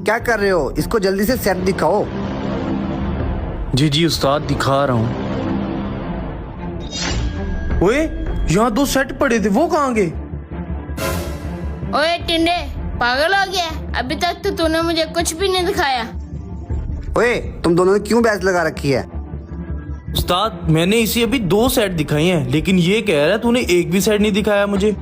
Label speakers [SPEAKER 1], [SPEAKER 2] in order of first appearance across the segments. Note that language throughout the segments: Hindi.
[SPEAKER 1] क्या कर रहे हो? इसको जल्दी से सेट दिखाओ।
[SPEAKER 2] जी जी उस्ताद, दिखा रहा हूँ। ओए, यहाँ 2 सेट पड़े थे, वो कहाँ गए?
[SPEAKER 3] ओए टिंडे, पागल हो गया? अभी तक तो तूने मुझे कुछ भी नहीं दिखाया।
[SPEAKER 1] ओए, तुम दोनों ने क्यों बहस लगा रखी है?
[SPEAKER 2] उस्ताद, मैंने इसे अभी 2 सेट दिखाई हैं, लेकिन ये कह रहा है तूने एक भी सेट नहीं दिखाया मुझे।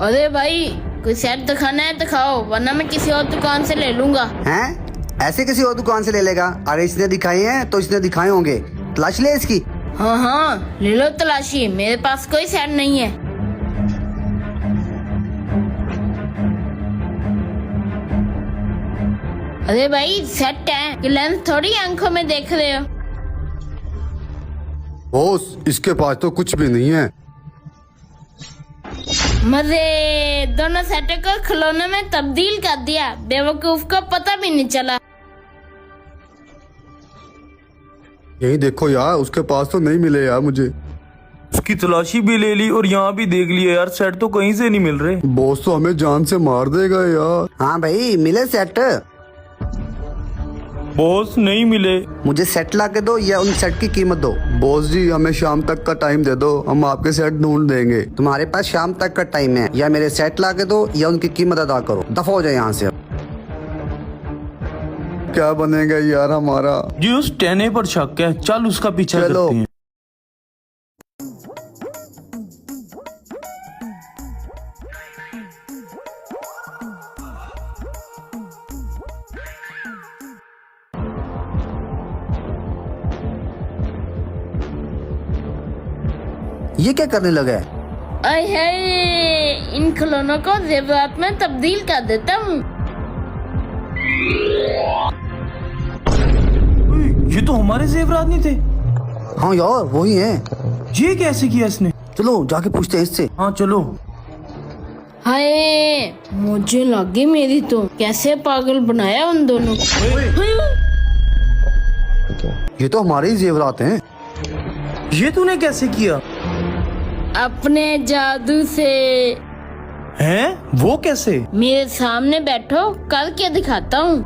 [SPEAKER 3] अरे भाई, कोई सेट दिखाना है दिखाओ, वरना मैं किसी और दुकान से ले लूंगा।
[SPEAKER 1] हैं? ऐसे किसी और दुकान से ले लेगा? अरे इसने दिखाई है तो इसने दिखाए होंगे, तलाश ले इसकी।
[SPEAKER 3] हाँ हाँ, ले लो तलाशी, मेरे पास कोई सेट नहीं है। अरे भाई, सेट है कि लेंस थोड़ी आंखों में देख रहे हो।
[SPEAKER 4] बॉस, इसके पास तो कुछ भी नहीं है।
[SPEAKER 3] मजे, दोनों सेटों को खिलौने में तब्दील कर दिया, बेवकूफ को पता भी नहीं चला।
[SPEAKER 4] यही देखो यार, उसके पास तो नहीं मिले यार मुझे।
[SPEAKER 2] उसकी तलाशी भी ले ली और यहाँ भी देख लिया यार, सेट तो कहीं से नहीं मिल रहे।
[SPEAKER 4] बॉस तो हमें जान से मार देगा यार।
[SPEAKER 1] हाँ भाई, मिले सेट?
[SPEAKER 2] बॉस नहीं मिले।
[SPEAKER 1] मुझे सेट ला के दो या उन सेट की कीमत दो।
[SPEAKER 4] बॉस जी, हमें शाम तक का टाइम दे दो, हम आपके सेट ढूंढ देंगे।
[SPEAKER 1] तुम्हारे पास शाम तक का टाइम है, या मेरे सेट ला के दो या उनकी कीमत अदा करो। दफा हो जाए यहाँ से।
[SPEAKER 4] क्या बनेगा यार हमारा?
[SPEAKER 2] जी उस टेने पर शक है, चल उसका पीछा
[SPEAKER 4] चलो।
[SPEAKER 2] करते हैं।
[SPEAKER 1] ये क्या करने लगा है?
[SPEAKER 3] अय है, इन खिलौनों को जेवरात में तब्दील कर देता हूँ।
[SPEAKER 2] ये तो हमारे जेवरात नहीं थे।
[SPEAKER 1] हाँ यार, वही है।
[SPEAKER 2] ये कैसे किया इसने?
[SPEAKER 1] चलो जाके पूछते हैं इससे।
[SPEAKER 2] हाँ चलो।
[SPEAKER 3] हाय, मुझे लगी मेरी तो, कैसे पागल बनाया उन दोनों को।
[SPEAKER 1] ये तो हमारे ही जेवरात हैं।
[SPEAKER 2] ये तूने कैसे किया?
[SPEAKER 3] अपने जादू से।
[SPEAKER 2] हैं? वो कैसे?
[SPEAKER 3] मेरे सामने बैठो, कल क्या दिखाता हूँ।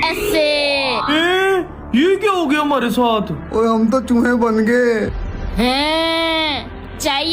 [SPEAKER 3] ऐसे।
[SPEAKER 2] ये क्या हो गया हमारे साथ?
[SPEAKER 4] और हम तो चूहे बन गए।
[SPEAKER 3] हैं, चाहिए